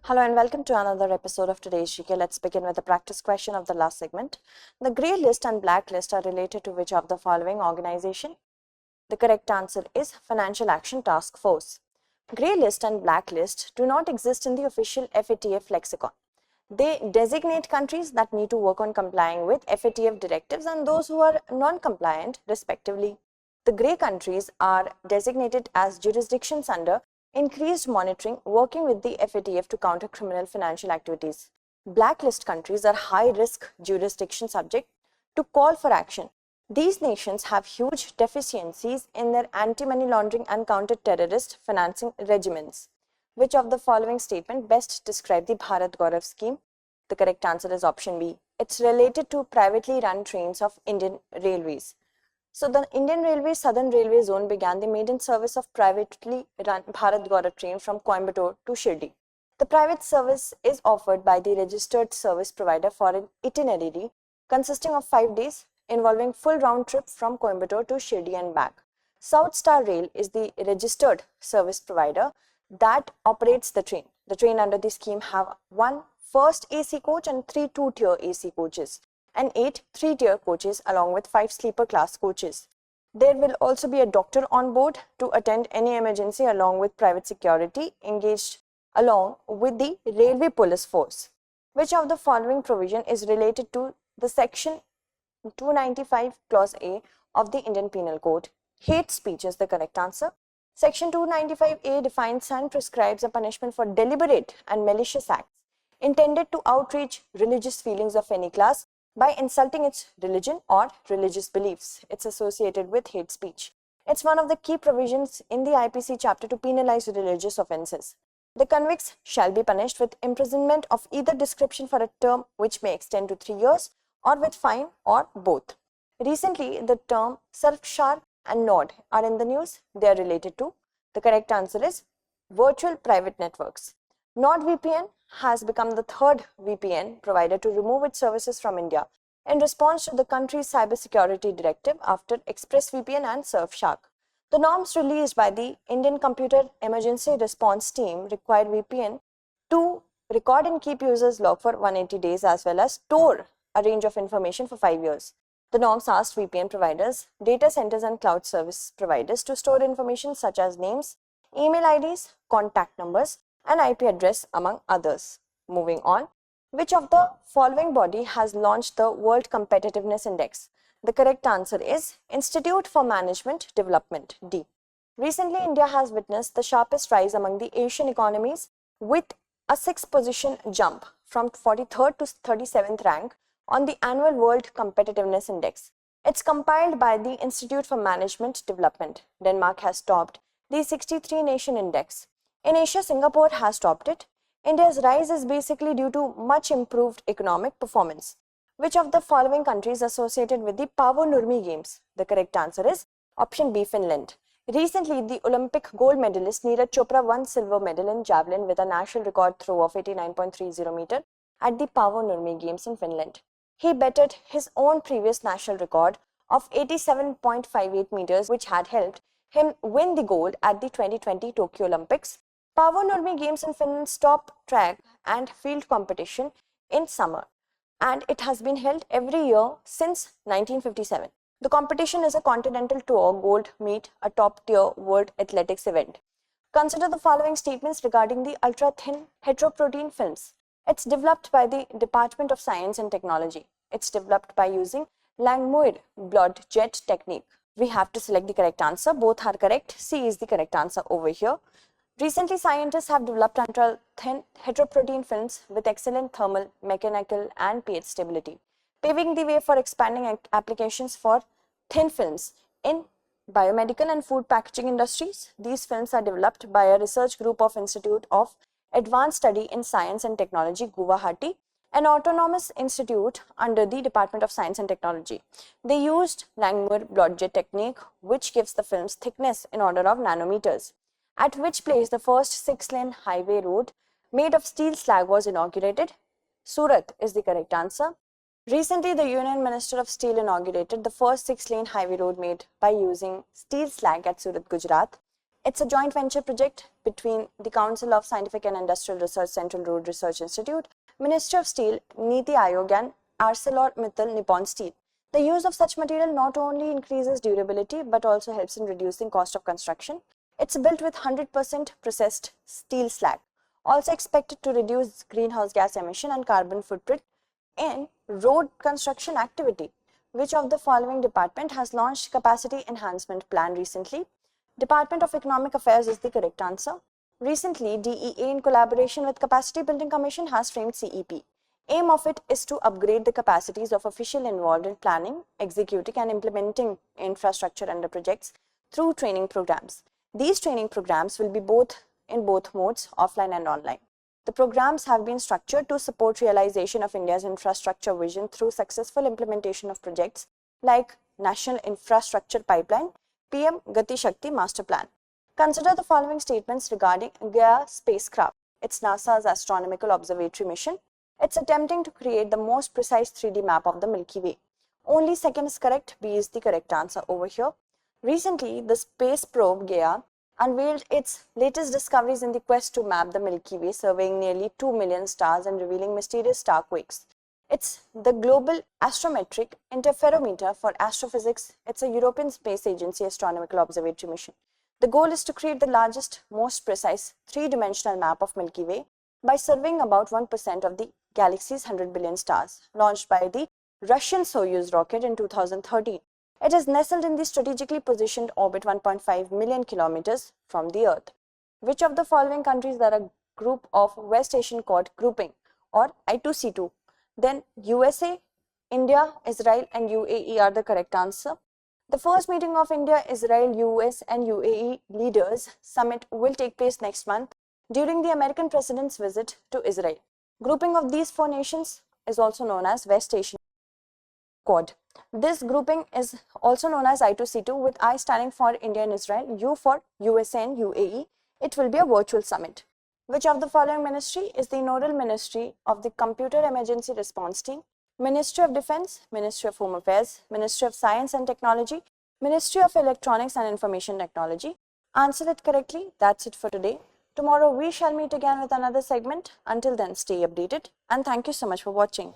Hello and welcome to another episode of today's GK. Let's begin with the practice question of the last segment. The grey list and black list are related to which of the following organization? The correct answer is Financial Action Task Force. Grey list and black list do not exist in the official FATF lexicon. They designate countries that need to work on complying with FATF directives and those who are non-compliant respectively. The grey countries are designated as jurisdictions under increased monitoring, working with the FATF to counter criminal financial activities. Blacklist countries are high-risk jurisdictions subject to call for action. These nations have huge deficiencies in their anti-money laundering and counter-terrorist financing regimens. Which of the following statement best describe the Bharat Gaurav scheme? The correct answer is option B. It's related to privately run trains of Indian Railways. So the Indian Railways Southern Railway Zone began the maiden service of privately run Bharat Gaurav train from Coimbatore to Shirdi. The private service is offered by the registered service provider for an itinerary consisting of 5 days involving full round trip from Coimbatore to Shirdi and back. South Star Rail is the registered service provider that operates the train. The train under the scheme have 1 first AC coach and 3 two-tier AC coaches and 8 three-tier coaches along with 5 sleeper class coaches. There will also be a doctor on board to attend any emergency along with private security engaged along with the railway police force. Which of the following provision is related to the section 295 clause A of the Indian Penal Code? Hate speech is the correct answer. Section 295A defines and prescribes a punishment for deliberate and malicious acts intended to outrage religious feelings of any class by insulting its religion or religious beliefs. It's associated with hate speech. It's one of the key provisions in the IPC chapter to penalize religious offences. The convicts shall be punished with imprisonment of either description for a term which may extend to 3 years or with fine or both. Recently, the term Surfshark and Node are in the news. They are related to. The correct answer is virtual private networks. NordVPN has become the third VPN provider to remove its services from India in response to the country's cybersecurity directive after ExpressVPN and Surfshark. The norms released by the Indian Computer Emergency Response Team required VPN to record and keep users' log for 180 days as well as store a range of information for 5 years. The norms asked VPN providers, data centers and cloud service providers to store information such as names, email IDs, contact numbers, and IP address among others. Moving on, which of the following body has launched the World Competitiveness Index? The correct answer is Institute for Management Development, D. Recently, India has witnessed the sharpest rise among the Asian economies with a 6th position jump from 43rd to 37th rank on the annual World Competitiveness Index. It's compiled by the Institute for Management Development. Denmark has topped the 63 nation index. In Asia, Singapore has topped it. India's rise is basically due to much improved economic performance. Which of the following countries associated with the Paavo Nurmi Games? The correct answer is option B, Finland. Recently, the Olympic gold medalist Neeraj Chopra won silver medal in javelin with a national record throw of 89.30 meter at the Paavo Nurmi Games in Finland. He bettered his own previous national record of 87.58 meters, which had helped him win the gold at the 2020 Tokyo Olympics. Paavo Nurmi Games in Finland's top track and field competition in summer, and it has been held every year since 1957. The competition is a continental tour gold meet, a top-tier world athletics event. Consider the following statements regarding the ultra-thin heteroprotein films. It's developed by the Department of Science and Technology. It's developed by using Langmuir blood jet technique. We have to select the correct answer. Both are correct. C is the correct answer over here. Recently, scientists have developed ultra-thin heteroprotein films with excellent thermal, mechanical, and pH stability, paving the way for expanding applications for thin films in biomedical and food packaging industries. These films are developed by a research group of Institute of Advanced Study in Science and Technology, Guwahati, an autonomous institute under the Department of Science and Technology. They used Langmuir blood jet technique, which gives the film's thickness in order of nanometers. At which place the first 6-lane highway road made of steel slag was inaugurated? Surat is the correct answer. Recently, the Union Minister of Steel inaugurated the first 6-lane highway road made by using steel slag at Surat, Gujarat. It's a joint venture project between the Council of Scientific and Industrial Research, Central Road Research Institute, Ministry of Steel, Niti Aayog and ArcelorMittal Nippon Steel. The use of such material not only increases durability but also helps in reducing cost of construction. It's built with 100% processed steel slag, also expected to reduce greenhouse gas emission and carbon footprint in road construction activity. Which of the following department has launched capacity enhancement plan recently? Department of Economic Affairs is the correct answer. Recently, DEA in collaboration with Capacity Building Commission has framed CEP. Aim of it is to upgrade the capacities of officials involved in planning, executing and implementing infrastructure under projects through training programs. These training programs will be in both modes, offline and online. The programs have been structured to support realization of India's infrastructure vision through successful implementation of projects like National Infrastructure Pipeline, PM Gati Shakti Master Plan. Consider the following statements regarding Gaia Spacecraft. It's NASA's astronomical observatory mission. It's attempting to create the most precise 3D map of the Milky Way. Only second is correct. B is the correct answer over here. Recently, the space probe Gaia unveiled its latest discoveries in the quest to map the Milky Way, surveying nearly 2 million stars and revealing mysterious star quakes. It's the Global Astrometric Interferometer for Astrophysics. It's a European Space Agency astronomical observatory mission. The goal is to create the largest, most precise three-dimensional map of Milky Way by surveying about 1% of the galaxy's 100 billion stars, launched by the Russian Soyuz rocket in 2013. It is nestled in the strategically positioned orbit 1.5 million kilometers from the Earth. Which of the following countries are a group of West Asian Quad grouping or I2C2? Then USA, India, Israel and UAE are the correct answer. The first meeting of India, Israel, US and UAE leaders summit will take place next month during the American president's visit to Israel. Grouping of these four nations is also known as West Asian Quad. This grouping is also known as I2C2 with I standing for India and Israel, U for USA and UAE. It will be a virtual summit. Which of the following ministry is the nodal ministry of the Computer Emergency Response Team? Ministry of Defense, Ministry of Home Affairs, Ministry of Science and Technology, Ministry of Electronics and Information Technology. Answer it correctly. That's it for today. Tomorrow we shall meet again with another segment. Until then, stay updated and thank you so much for watching.